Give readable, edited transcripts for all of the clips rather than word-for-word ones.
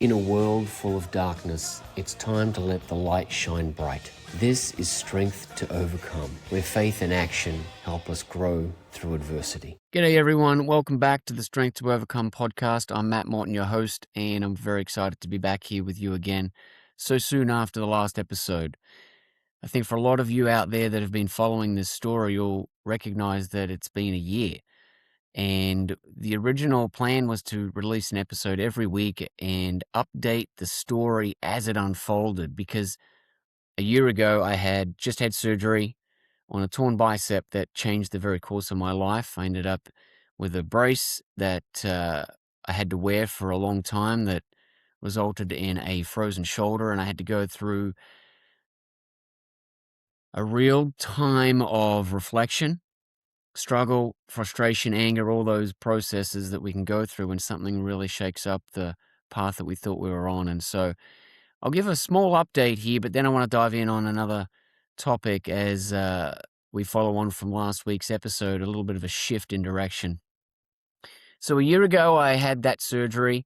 In a world full of darkness, it's time to let the light shine bright. This is Strength to Overcome, where faith and action help us grow through adversity. G'day everyone, welcome back to the Strength to Overcome podcast. I'm Matt Morton, your host, and I'm very excited to be back here with you again so soon after the last episode. I think for a lot of you out there that have been following this story, you'll recognize that it's been a year. And the original plan was to release an episode every week and update the story as it unfolded, because a year ago I had just had surgery on a torn bicep that changed the very course of my life. I ended up with a brace that I had to wear for a long time that resulted in a frozen shoulder, and I had to go through a real time of reflection, struggle, frustration, anger, all those processes that we can go through when something really shakes up the path that we thought we were on. And so I'll give a small update here, but then I want to dive in on another topic as we follow on from last week's episode, a little bit of a shift in direction. So a year ago, I had that surgery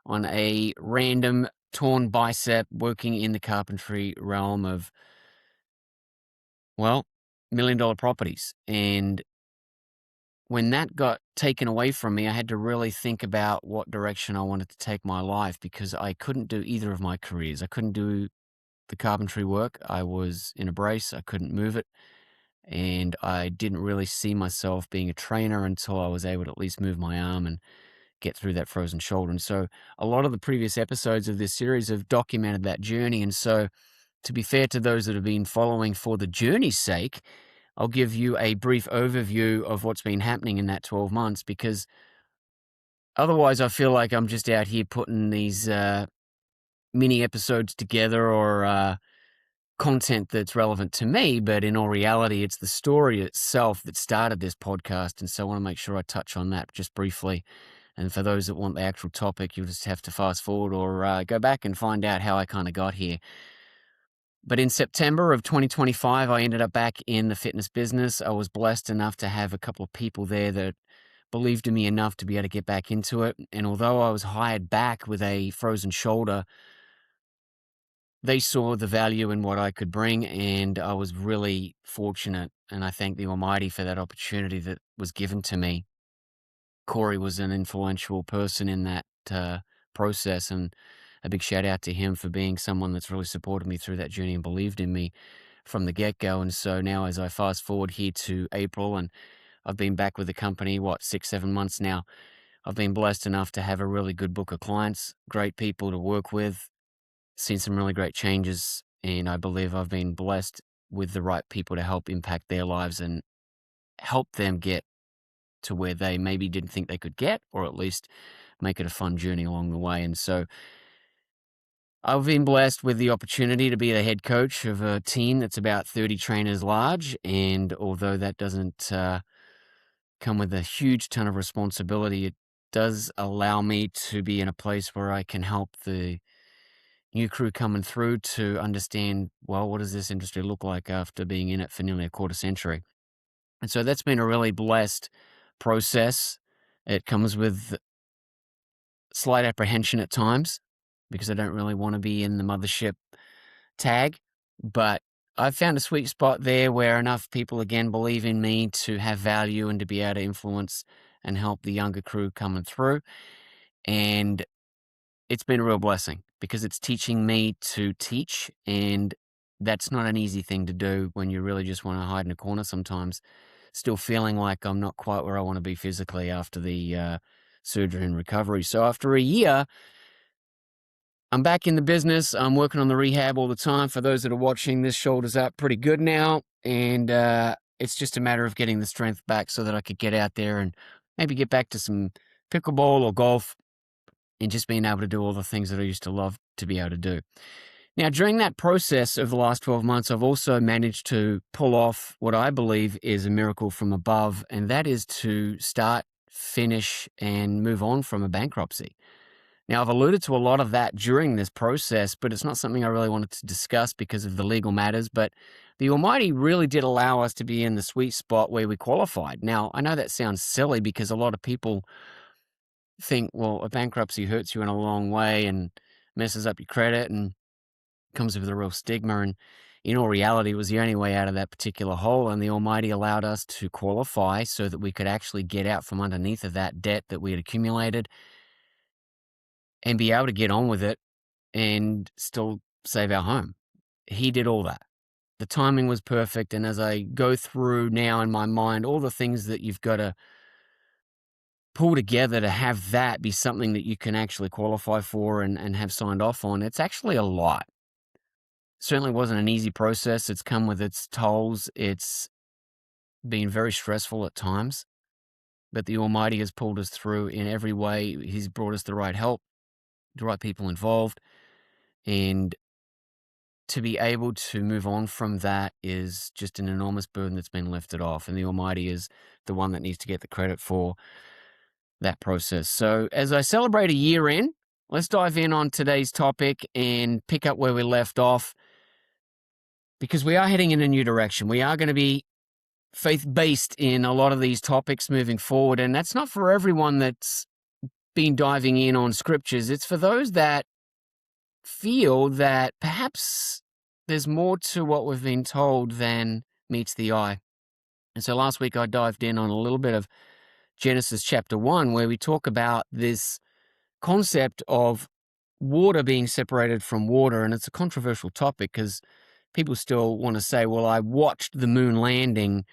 on a random torn bicep, working in the carpentry realm of, well, $1 million properties. And when that got taken away from me, I had to really think about what direction I wanted to take my life, because I couldn't do either of my careers. I couldn't do the carpentry work. I was in a brace. I couldn't move it. And I didn't really see myself being a trainer until I was able to at least move my arm and get through that frozen shoulder. And so a lot of the previous episodes of this series have documented that journey. And so, to be fair to those that have been following for the journey's sake, I'll give you a brief overview of what's been happening in that 12 months, because otherwise I feel like I'm just out here putting these mini episodes together, or content that's relevant to me, but in all reality, it's the story itself that started this podcast. And so I want to make sure I touch on that just briefly. And for those that want the actual topic, you'll just have to fast forward or go back and find out how I kind of got here. But in September of 2025, I ended up back in the fitness business. I was blessed enough to have a couple of people there that believed in me enough to be able to get back into it. And although I was hired back with a frozen shoulder, they saw the value in what I could bring, and I was really fortunate, and I thank the Almighty for that opportunity that was given to me. Corey was an influential person in that process, and a big shout out to him for being someone that's really supported me through that journey and believed in me from the get-go. And so now, as I fast forward here to April, and I've been back with the company, 6-7 months now, I've been blessed enough to have a really good book of clients, great people to work with, seen some really great changes, and I believe I've been blessed with the right people to help impact their lives and help them get to where they maybe didn't think they could get, or at least make it a fun journey along the way. And so I've been blessed with the opportunity to be the head coach of a team that's about 30 trainers large. And although that doesn't come with a huge ton of responsibility, it does allow me to be in a place where I can help the new crew coming through to understand, well, what does this industry look like after being in it for nearly a quarter century? And so that's been a really blessed process. It comes with slight apprehension at times, because I don't really want to be in the mothership tag, but I've found a sweet spot there where enough people again believe in me to have value and to be able to influence and help the younger crew coming through. And it's been a real blessing, because it's teaching me to teach, and that's not an easy thing to do when you really just want to hide in a corner sometimes, still feeling like I'm not quite where I want to be physically after the surgery and recovery. So after a year, I'm back in the business. I'm working on the rehab all the time. For those that are watching, this shoulder's up pretty good now, and it's just a matter of getting the strength back so that I could get out there and maybe get back to some pickleball or golf, and just being able to do all the things that I used to love to be able to do. Now, during that process of the last 12 months, I've also managed to pull off what I believe is a miracle from above, and that is to start, finish, and move on from a bankruptcy. Now, I've alluded to a lot of that during this process, but it's not something I really wanted to discuss because of the legal matters. But the Almighty really did allow us to be in the sweet spot where we qualified. Now, I know that sounds silly, because a lot of people think, well, a bankruptcy hurts you in a long way, and messes up your credit and comes with a real stigma. And in all reality, it was the only way out of that particular hole. And the Almighty allowed us to qualify so that we could actually get out from underneath of that debt that we had accumulated and be able to get on with it and still save our home. He did all that. The timing was perfect. And as I go through now in my mind, all the things that you've got to pull together to have that be something that you can actually qualify for and have signed off on, it's actually a lot. Certainly wasn't an easy process. It's come with its tolls. It's been very stressful at times, but the Almighty has pulled us through in every way. He's brought us the right help, the right people involved, and to be able to move on from that is just an enormous burden that's been lifted off, and the Almighty is the one that needs to get the credit for that process. So as I celebrate a year in, let's dive in on today's topic and pick up where we left off, because we are heading in a new direction. We are going to be faith-based in a lot of these topics moving forward, and that's not for everyone that's been diving in on scriptures. It's for those that feel that perhaps there's more to what we've been told than meets the eye. And so last week I dived in on a little bit of Genesis chapter 1, where we talk about this concept of water being separated from water. And it's a controversial topic because people still want to say, well, I watched the moon landing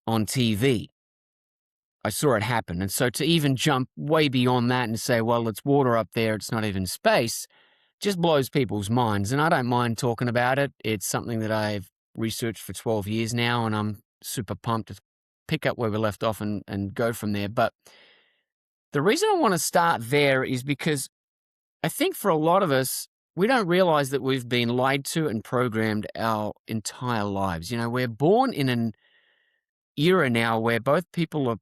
on TV. I saw it happen. And so to even jump way beyond that and say, well, it's water up there, it's not even space, just blows people's minds. And I don't mind talking about it. It's something that I've researched for 12 years now, and I'm super pumped to pick up where we left off and go from there. But the reason I want to start there is because I think for a lot of us, we don't realize that we've been lied to and programmed our entire lives. You know, we're born in an era now where both people are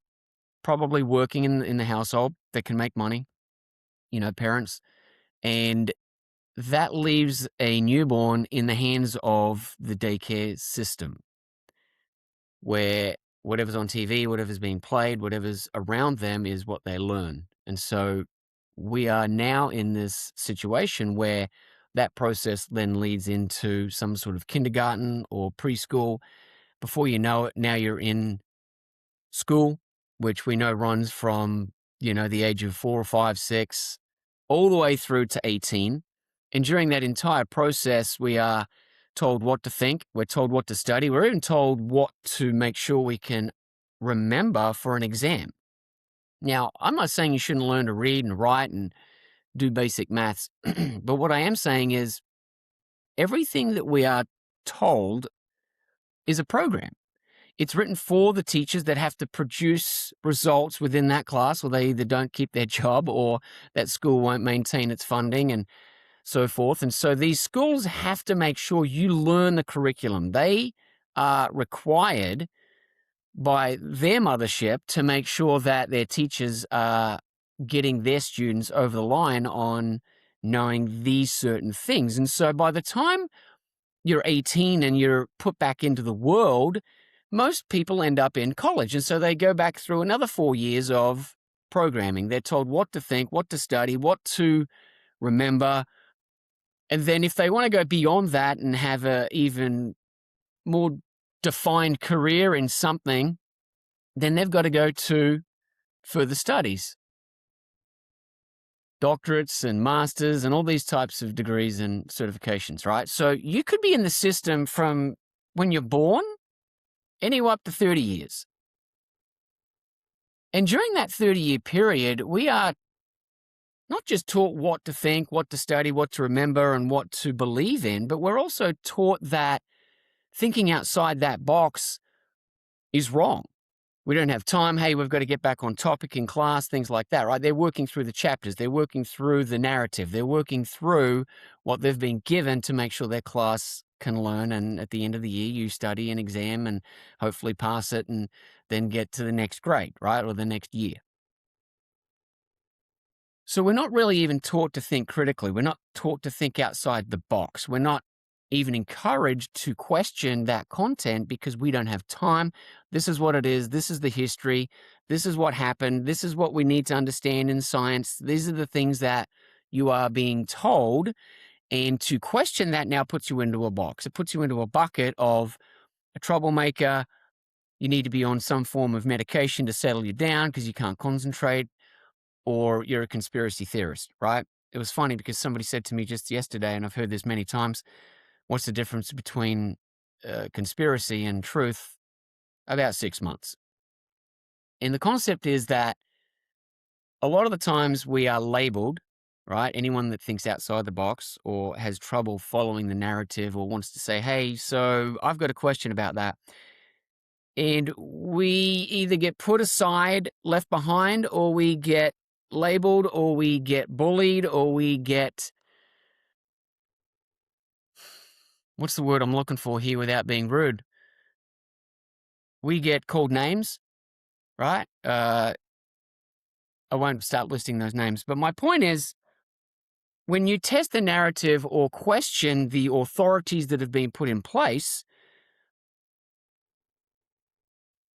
probably working in the household that can make money, you know, parents, and that leaves a newborn in the hands of the daycare system, where whatever's on TV, whatever's being played, whatever's around them is what they learn. And so we are now in this situation where that process then leads into some sort of kindergarten or preschool. Before you know it, now you're in school, which we know runs from, you know, the age of 4 or 5, 6, all the way through to 18. And during that entire process, we are told what to think, we're told what to study, we're even told what to make sure we can remember for an exam. Now, I'm not saying you shouldn't learn to read and write and do basic maths, but what I am saying is everything that we are told is a program. It's written for the teachers that have to produce results within that class, or they either don't keep their job or that school won't maintain its funding and so forth. And so these schools have to make sure you learn the curriculum. They are required by their mothership to make sure that their teachers are getting their students over the line on knowing these certain things. And so by the time you're 18 and you're put back into the world, most people end up in college. And so they go back through another 4 years of programming. They're told what to think, what to study, what to remember. And then if they want to go beyond that and have a even more defined career in something, then they've got to go to further studies, doctorates and masters and all these types of degrees and certifications, right? So you could be in the system from when you're born anywhere up to 30 years. And during that 30-year period, we are not just taught what to think, what to study, what to remember, and what to believe in, but we're also taught that thinking outside that box is wrong. We don't have time. Hey, we've got to get back on topic in class, things like that, right? They're working through the chapters. They're working through the narrative. They're working through what they've been given to make sure their class can learn. And at the end of the year, you study an exam and hopefully pass it and then get to the next grade, right? Or the next year. So we're not really even taught to think critically. We're not taught to think outside the box. We're not even encouraged to question that content because we don't have time. This is what it is. This is the history. This is what happened. This is what we need to understand in science. These are the things that you are being told. And to question that now puts you into a box. It puts you into a bucket of a troublemaker. You need to be on some form of medication to settle you down because you can't concentrate, or you're a conspiracy theorist, right? It was funny because somebody said to me just yesterday, and I've heard this many times, what's the difference between conspiracy and truth? About 6 months. And the concept is that a lot of the times we are labeled, right? Anyone that thinks outside the box or has trouble following the narrative or wants to say, hey, so I've got a question about that. And we either get put aside, left behind, or we get labeled, or we get bullied, or we get, what's the word I'm looking for here without being rude? We get called names, right? I won't start listing those names. But my point is, when you test the narrative or question the authorities that have been put in place,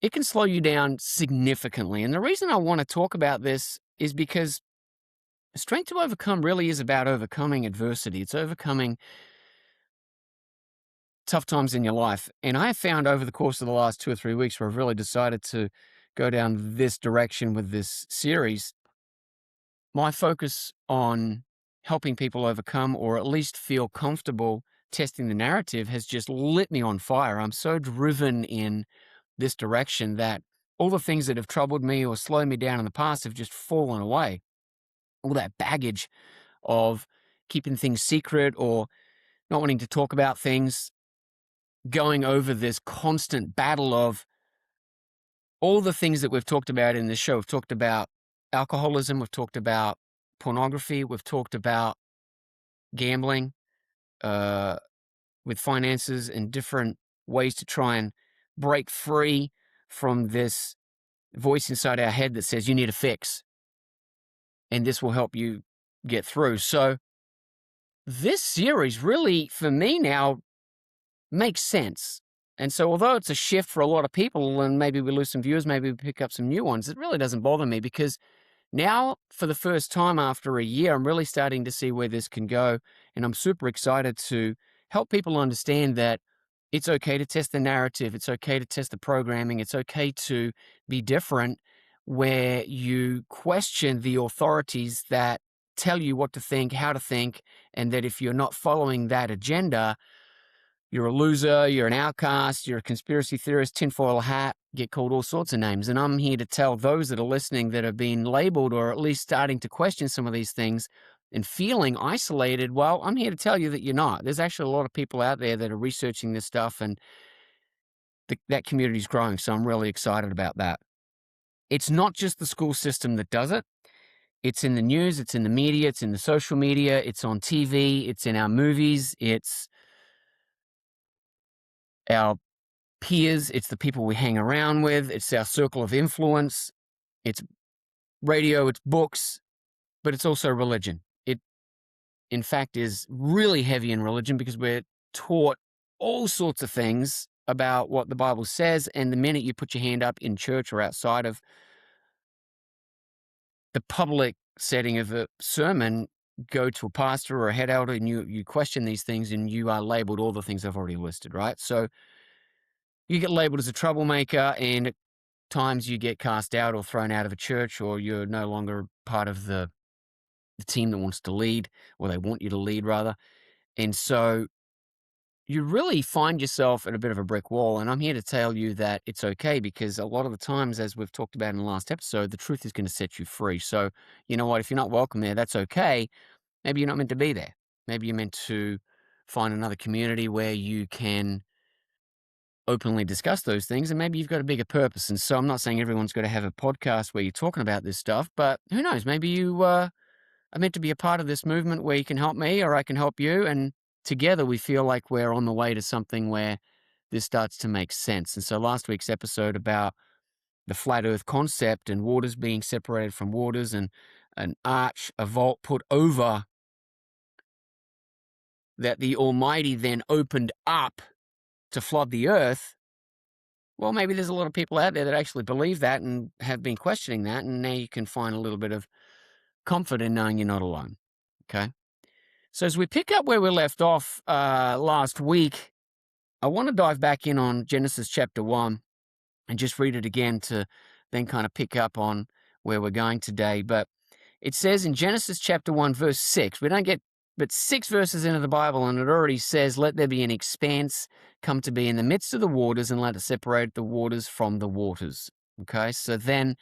it can slow you down significantly. And the reason I want to talk about this is because strength to overcome really is about overcoming adversity. It's overcoming tough times in your life. And I have found over the course of the last 2 or 3 weeks where I've really decided to go down this direction with this series, my focus on helping people overcome or at least feel comfortable testing the narrative has just lit me on fire. I'm so driven in this direction that all the things that have troubled me or slowed me down in the past have just fallen away. All that baggage of keeping things secret or not wanting to talk about things, going over this constant battle of all the things that we've talked about in this show. We've talked about alcoholism, we've talked about pornography, we've talked about gambling, uh, with finances and different ways to try and break free from this voice inside our head that says you need a fix and this will help you get through. So this series really, for me now, makes sense. And so although it's a shift for a lot of people and maybe we lose some viewers, maybe we pick up some new ones, it really doesn't bother me because now, for the first time after a year, I'm really starting to see where this can go. And I'm super excited to help people understand that it's okay to test the narrative. It's okay to test the programming. It's okay to be different where you question the authorities that tell you what to think, how to think, and that if you're not following that agenda, you're a loser, you're an outcast, you're a conspiracy theorist, tinfoil hat, get called all sorts of names. And I'm here to tell those that are listening that have been labeled or at least starting to question some of these things and feeling isolated. Well, I'm here to tell you that you're not. There's actually a lot of people out there that are researching this stuff and that community is growing. So I'm really excited about that. It's not just the school system that does it. It's in the news, it's in the media, it's in the social media, it's on TV, it's in our movies, it's our peers, it's the people we hang around with, it's our circle of influence, it's radio, it's books, but it's also religion. It, in fact, is really heavy in religion because we're taught all sorts of things about what the Bible says, and the minute you put your hand up in church or outside of the public setting of a sermon, go to a pastor or a head elder and you question these things and you are labeled all the things I've already listed, right? So you get labeled as a troublemaker, and at times you get cast out or thrown out of a church, or you're no longer part of the team that wants to lead, or they want you to lead rather. And so you really find yourself at a bit of a brick wall. And I'm here to tell you that it's okay because a lot of the times, as we've talked about in the last episode, the truth is going to set you free. So, you know what? If you're not welcome there, that's okay. Maybe you're not meant to be there. Maybe you're meant to find another community where you can openly discuss those things, and maybe you've got a bigger purpose. And so I'm not saying everyone's got to have a podcast where you're talking about this stuff, but who knows? Maybe you are meant to be a part of this movement where you can help me or I can help you. And together we feel like we're on the way to something where this starts to make sense. And so last week's episode about the flat earth concept and waters being separated from waters and an arch, a vault put over that the Almighty then opened up to flood the earth. Well, maybe there's a lot of people out there that actually believe that and have been questioning that, and now you can find a little bit of comfort in knowing you're not alone. Okay. So as we pick up where we left off last week, I want to dive back in on Genesis chapter 1 and just read it again to then kind of pick up on where we're going today. But it says in Genesis chapter 1, verse 6, we don't get but 6 verses into the Bible, and it already says, let there be an expanse come to be in the midst of the waters, and let it separate the waters from the waters. Okay, so then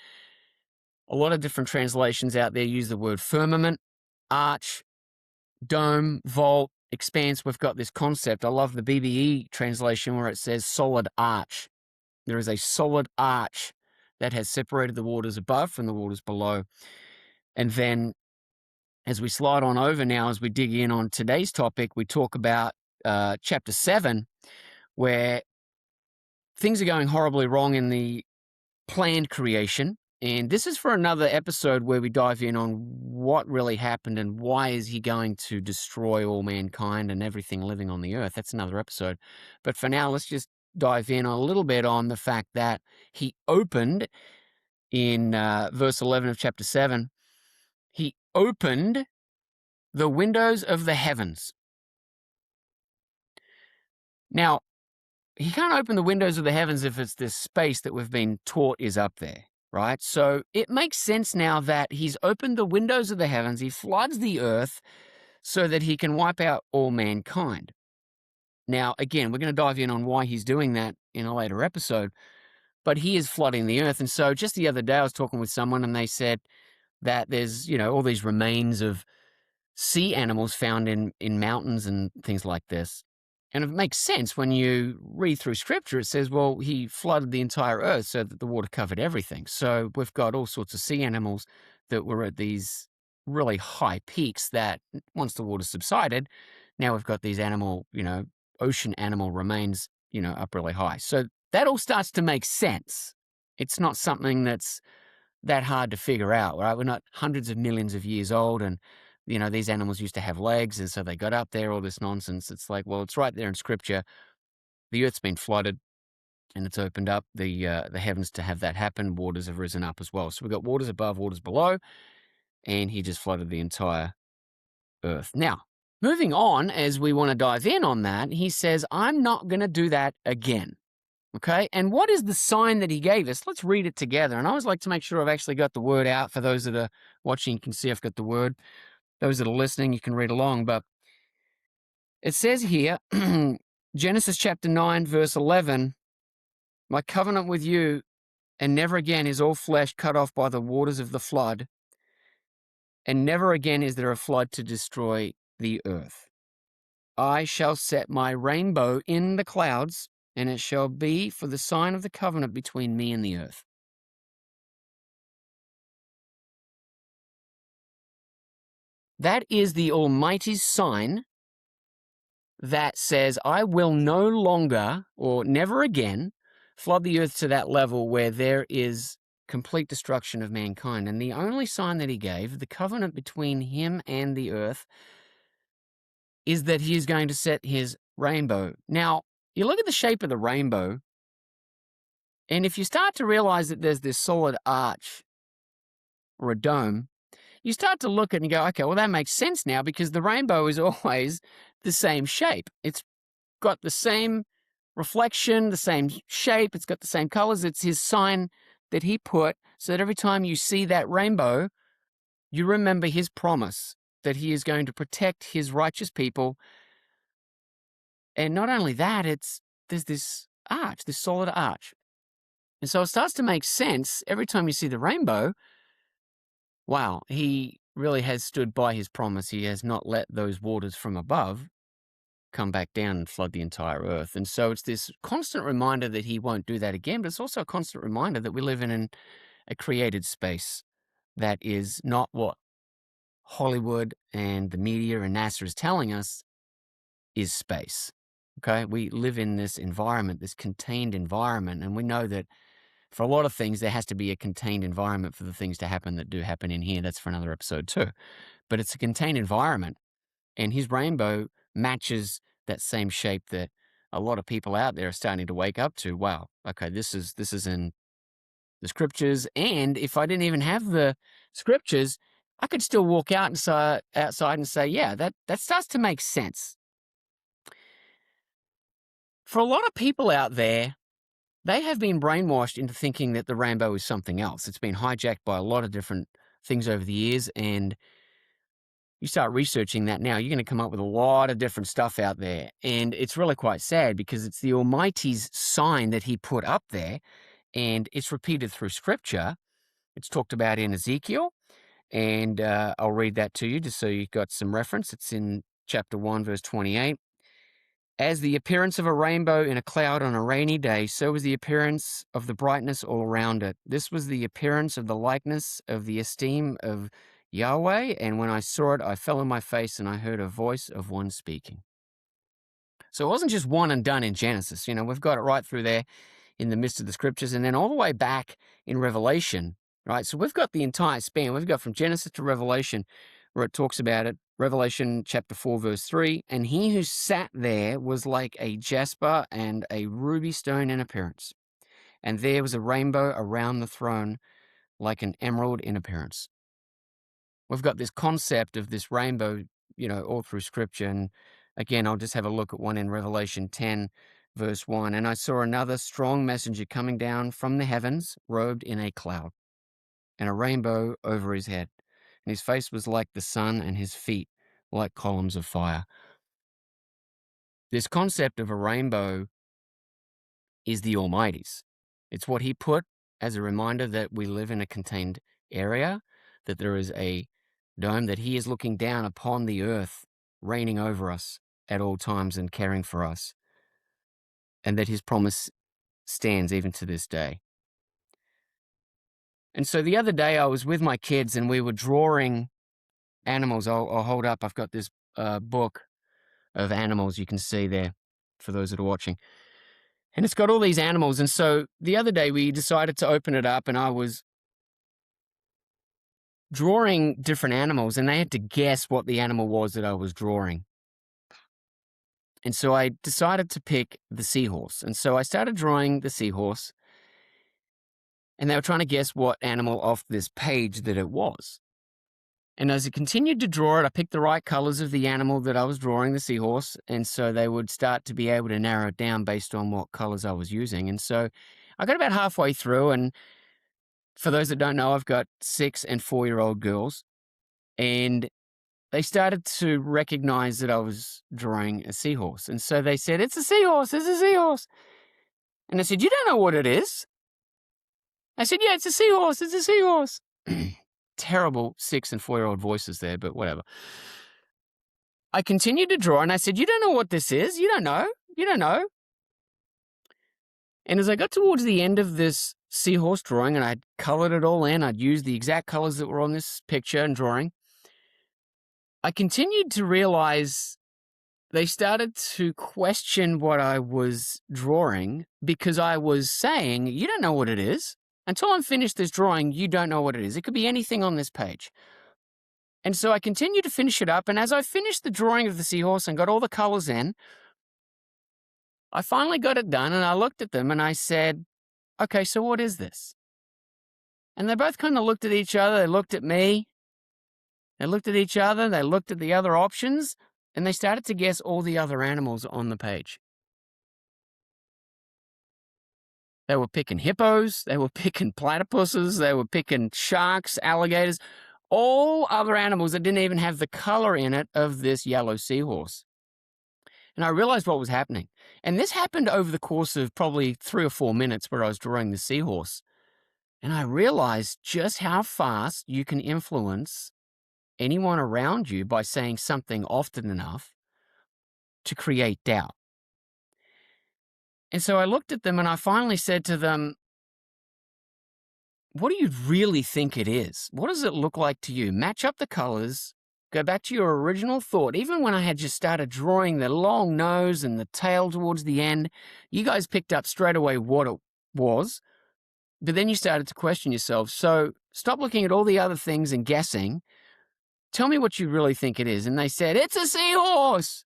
a lot of different translations out there use the word firmament, arch, dome, vault, expanse. We've got this concept. I love the BBE translation where it says solid arch. There is a solid arch that has separated the waters above from the waters below. And then as we slide on over now, as we dig in on today's topic, we talk about chapter 7, where things are going horribly wrong in the planned creation. And this is for another episode where we dive in on what really happened and why is he going to destroy all mankind and everything living on the earth. That's another episode. But for now, let's just dive in a little bit on the fact that he opened in verse 11 of chapter 7, he opened the windows of the heavens. Now, he can't open the windows of the heavens if it's this space that we've been taught is up there, right? So it makes sense now that he's opened the windows of the heavens, he floods the earth so that he can wipe out all mankind. Now, again, we're going to dive in on why he's doing that in a later episode, but he is flooding the earth. And so just the other day I was talking with someone and they said that there's, all these remains of sea animals found in mountains and things like this. And it makes sense when you read through scripture. It says, well, he flooded the entire earth so that the water covered everything. So we've got all sorts of sea animals that were at these really high peaks that once the water subsided, now we've got these ocean animal remains, up really high. So that all starts to make sense. It's not something that's that hard to figure out, right? We're not hundreds of millions of years old and these animals used to have legs, and so they got up there, all this nonsense. It's like, well, it's right there in scripture. The earth's been flooded, and it's opened up the heavens to have that happen. Waters have risen up as well. So we've got waters above, waters below, and he just flooded the entire earth. Now, moving on, as we want to dive in on that, he says, I'm not going to do that again. Okay, and what is the sign that he gave us? Let's read it together. And I always like to make sure I've actually got the word out. For those that are watching, you can see I've got the word. Those that are listening, you can read along. But it says here, Genesis chapter 9, verse 11, my covenant with you, and never again is all flesh cut off by the waters of the flood, and never again is there a flood to destroy the earth. I shall set my rainbow in the clouds, and it shall be for the sign of the covenant between me and the earth. That is the Almighty's sign that says, I will no longer or never again flood the earth to that level where there is complete destruction of mankind. And the only sign that he gave, the covenant between him and the earth, is that he is going to set his rainbow. Now, you look at the shape of the rainbow, and if you start to realize that there's this solid arch or a dome, you start to look at it and go, okay, well, that makes sense now because the rainbow is always the same shape. It's got the same reflection, the same shape. It's got the same colors. It's his sign that he put so that every time you see that rainbow, you remember his promise that he is going to protect his righteous people. And not only that, there's this arch, this solid arch. And so it starts to make sense every time you see the rainbow. Wow, he really has stood by his promise. He has not let those waters from above come back down and flood the entire earth. And so it's this constant reminder that he won't do that again, but it's also a constant reminder that we live in a created space that is not what Hollywood and the media and NASA is telling us is space. Okay, we live in this environment, this contained environment, and we know that for a lot of things, there has to be a contained environment for the things to happen that do happen in here. That's for another episode too. But it's a contained environment, and his rainbow matches that same shape that a lot of people out there are starting to wake up to. Wow, okay, this is in the scriptures, and if I didn't even have the scriptures, I could still walk outside and say, yeah, that starts to make sense. For a lot of people out there, they have been brainwashed into thinking that the rainbow is something else. It's been hijacked by a lot of different things over the years, and you start researching that now, you're going to come up with a lot of different stuff out there. And it's really quite sad because it's the Almighty's sign that he put up there, and it's repeated through Scripture. It's talked about in Ezekiel, and I'll read that to you just so you've got some reference. It's in chapter 1, verse 28. As the appearance of a rainbow in a cloud on a rainy day, so was the appearance of the brightness all around it. This was the appearance of the likeness of the esteem of Yahweh, and when I saw it, I fell on my face, and I heard a voice of one speaking. So it wasn't just one and done in Genesis. We've got it right through there in the midst of the Scriptures, and then all the way back in Revelation, right? So we've got the entire span. We've got from Genesis to Revelation where it talks about it. Revelation chapter 4, verse 3, and he who sat there was like a jasper and a ruby stone in appearance. And there was a rainbow around the throne like an emerald in appearance. We've got this concept of this rainbow, all through Scripture. And again, I'll just have a look at one in Revelation 10, verse 1. And I saw another strong messenger coming down from the heavens, robed in a cloud, and a rainbow over his head. And his face was like the sun, and his feet like columns of fire. This concept of a rainbow is the Almighty's. It's what he put as a reminder that we live in a contained area, that there is a dome, that he is looking down upon the earth, reigning over us at all times and caring for us, and that his promise stands even to this day. And so the other day I was with my kids and we were drawing animals. I'll hold up. I've got this book of animals you can see there for those that are watching. And it's got all these animals. And so the other day we decided to open it up and I was drawing different animals and they had to guess what the animal was that I was drawing. And so I decided to pick the seahorse. And so I started drawing the seahorse and they were trying to guess what animal off this page that it was. And as I continued to draw it, I picked the right colors of the animal that I was drawing, the seahorse, and so they would start to be able to narrow it down based on what colors I was using. And so I got about halfway through, and for those that don't know, I've got 6 and 4-year-old girls, and they started to recognize that I was drawing a seahorse. And so they said, "It's a seahorse, it's a seahorse." And I said, "You don't know what it is?" I said, "Yeah, it's a seahorse, it's a seahorse." Terrible 6 and 4-year-old voices there, but whatever. I continued to draw and I said, "You don't know what this is. You don't know. You don't know." And as I got towards the end of this seahorse drawing and I'd colored it all in, I'd used the exact colors that were on this picture and drawing, I continued to realize they started to question what I was drawing because I was saying, "You don't know what it is. Until I'm finished this drawing, you don't know what it is. It could be anything on this page." And so I continued to finish it up, and as I finished the drawing of the seahorse and got all the colors in, I finally got it done, and I looked at them and I said, "Okay, so what is this?" And they both kind of looked at each other, they looked at me, they looked at each other, they looked at the other options, and they started to guess all the other animals on the page. They were picking hippos, they were picking platypuses, they were picking sharks, alligators, all other animals that didn't even have the color in it of this yellow seahorse. And I realized what was happening. And this happened over the course of probably 3 or 4 minutes where I was drawing the seahorse. And I realized just how fast you can influence anyone around you by saying something often enough to create doubt. And so I looked at them and I finally said to them, "What do you really think it is? What does it look like to you? Match up the colors, go back to your original thought." Even when I had just started drawing the long nose and the tail towards the end, you guys picked up straight away what it was. But then you started to question yourself. So stop looking at all the other things and guessing. Tell me what you really think it is. And they said, "It's a seahorse."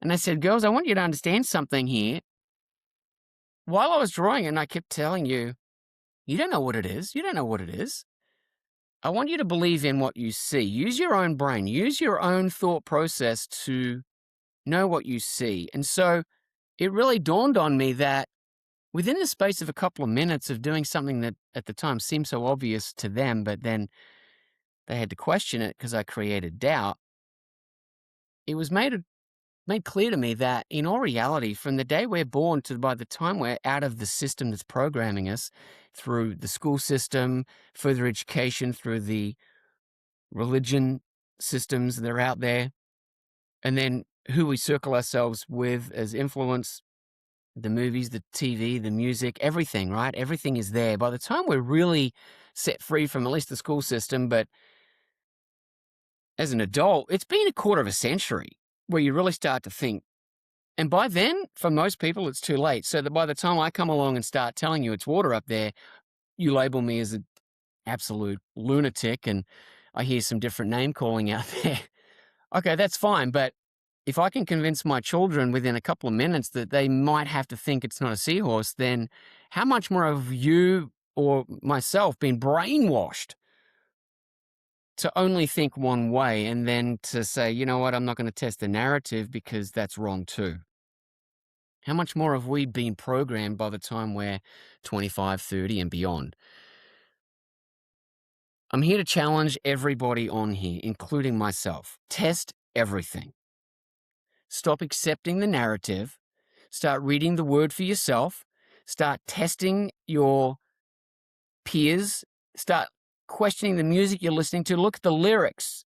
And I said, "Girls, I want you to understand something here. While I was drawing and I kept telling you, you don't know what it is. You don't know what it is. I want you to believe in what you see. Use your own brain, use your own thought process to know what you see. And so it really dawned on me that within the space of a couple of minutes of doing something that at the time seemed so obvious to them, but then they had to question it because I created doubt, it was made clear to me that in all reality, from the day we're born to by the time we're out of the system that's programming us through the school system, further education, through the religion systems that are out there, and then who we circle ourselves with as influence, the movies, the TV, the music, everything, right? Everything is there. By the time we're really set free from at least the school system, but as an adult, it's been a quarter of a century where you really start to think. And by then, for most people, it's too late. So that by the time I come along and start telling you it's water up there, you label me as an absolute lunatic, and I hear some different name calling out there. Okay, that's fine. But if I can convince my children within a couple of minutes that they might have to think it's not a seahorse, then how much more have you or myself been brainwashed to only think one way and then to say, you know what, I'm not going to test the narrative because that's wrong too? How much more have we been programmed by the time we're 25, 30 and beyond? I'm here to challenge everybody on here, including myself. Test everything. Stop accepting the narrative. Start reading the word for yourself. Start testing your peers. Start questioning the music you're listening to. Look at the lyrics.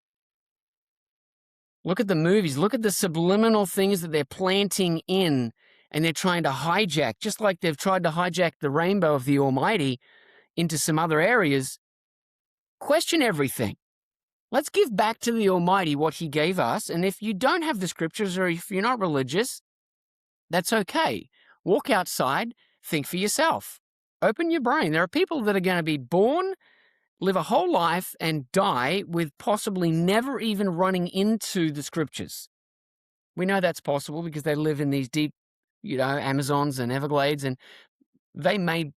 Look at the movies. Look at the subliminal things that they're planting in and they're trying to hijack, just like they've tried to hijack the rainbow of the Almighty into some other areas. Question everything. Let's give back to the Almighty what He gave us. And if you don't have the scriptures or if you're not religious, that's okay. Walk outside, think for yourself. Open your brain. There are people that are going to be born, live a whole life, and die with possibly never even running into the scriptures. We know that's possible because they live in these deep, Amazons and Everglades, and they may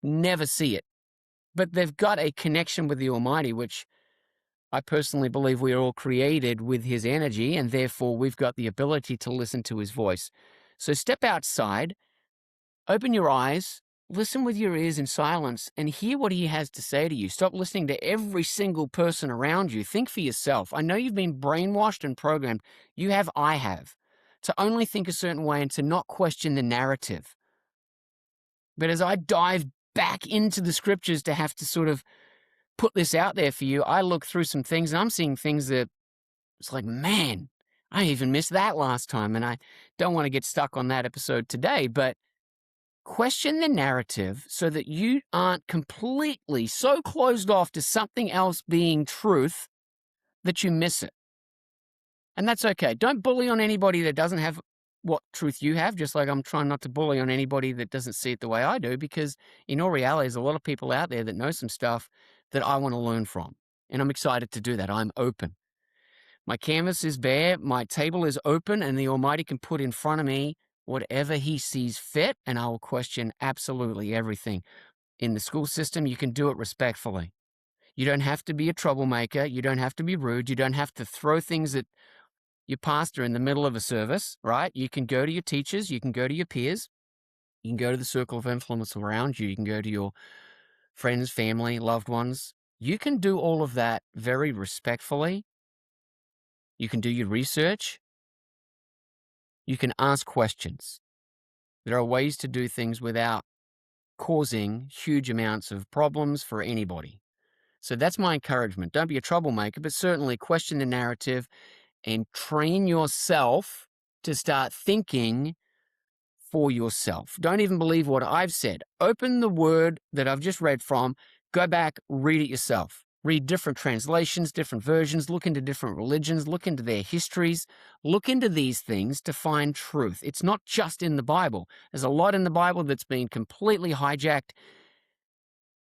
never see it. But they've got a connection with the Almighty, which I personally believe we are all created with His energy, and therefore we've got the ability to listen to His voice. So step outside, open your eyes, listen with your ears in silence, and hear what He has to say to you. Stop listening to every single person around you. Think for yourself. I know you've been brainwashed and programmed. You have, I have, to only think a certain way and to not question the narrative. But as I dive back into the scriptures to have to sort of put this out there for you, I look through some things and I'm seeing things that it's like, man, I even missed that last time. And I don't want to get stuck on that episode today, but question the narrative so that you aren't completely so closed off to something else being truth that you miss it. And that's okay. Don't bully on anybody that doesn't have what truth you have, just like I'm trying not to bully on anybody that doesn't see it the way I do, because in all reality, there's a lot of people out there that know some stuff that I want to learn from. And I'm excited to do that. I'm open. My canvas is bare, my table is open, and the Almighty can put in front of me whatever He sees fit, and I will question absolutely everything. In the school system, you can do it respectfully. You don't have to be a troublemaker. You don't have to be rude. You don't have to throw things at your pastor in the middle of a service, right? You can go to your teachers. You can go to your peers. You can go to the circle of influence around you. You can go to your friends, family, loved ones. You can do all of that very respectfully. You can do your research. You can ask questions. There are ways to do things without causing huge amounts of problems for anybody. So that's my encouragement. Don't be a troublemaker, but certainly question the narrative and train yourself to start thinking for yourself. Don't even believe what I've said. Open the word that I've just read from, go back, read it yourself. Read different translations, different versions, look into different religions, look into their histories, look into these things to find truth. It's not just in the Bible. There's a lot in the Bible that's been completely hijacked.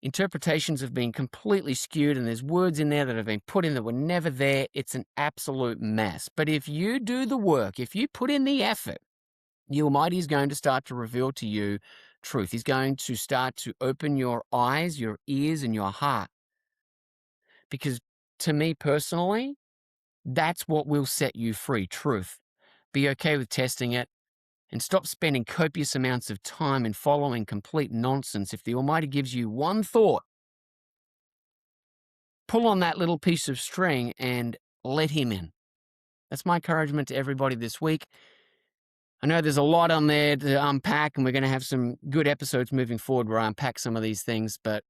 Interpretations have been completely skewed, and there's words in there that have been put in that were never there. It's an absolute mess. But if you do the work, if you put in the effort, the Almighty is going to start to reveal to you truth. He's going to start to open your eyes, your ears, and your heart. Because to me personally, that's what will set you free, truth. Be okay with testing it and stop spending copious amounts of time in following complete nonsense. If the Almighty gives you one thought, pull on that little piece of string and let Him in. That's my encouragement to everybody this week. I know there's a lot on there to unpack, and we're going to have some good episodes moving forward where I unpack some of these things, but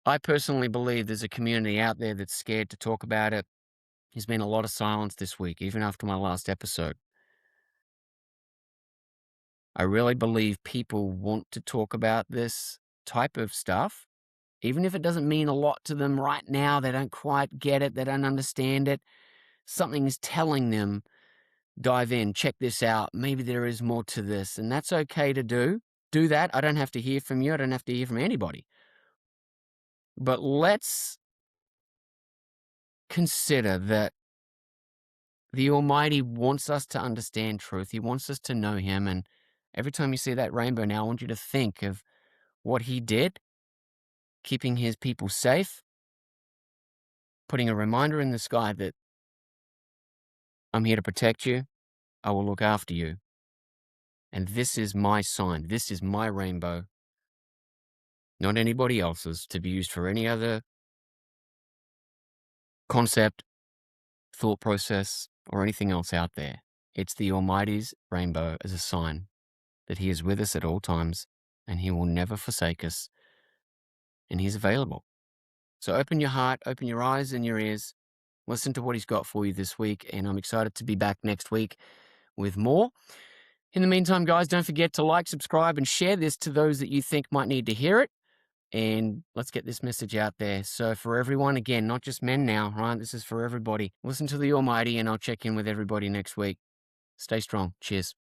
I personally believe there's a community out there that's scared to talk about it. There's been a lot of silence this week, even after my last episode. I really believe people want to talk about this type of stuff, even if it doesn't mean a lot to them right now. They don't quite get it. They don't understand it. Something is telling them, dive in, check this out. Maybe there is more to this, and that's okay to do. Do that. I don't have to hear from you. I don't have to hear from anybody. But let's consider that the Almighty wants us to understand truth. He wants us to know Him. And every time you see that rainbow now, I want you to think of what He did, keeping His people safe, putting a reminder in the sky that I'm here to protect you. I will look after you. And this is my sign. This is my rainbow, not anybody else's, to be used for any other concept, thought process, or anything else out there. It's the Almighty's rainbow as a sign that He is with us at all times and He will never forsake us, and He's available. So open your heart, open your eyes and your ears, listen to what He's got for you this week, and I'm excited to be back next week with more. In the meantime, guys, don't forget to like, subscribe, and share this to those that you think might need to hear it. And let's get this message out there. So for everyone, again, not just men now, right? This is for everybody. Listen to the Almighty, and I'll check in with everybody next week. Stay strong. Cheers.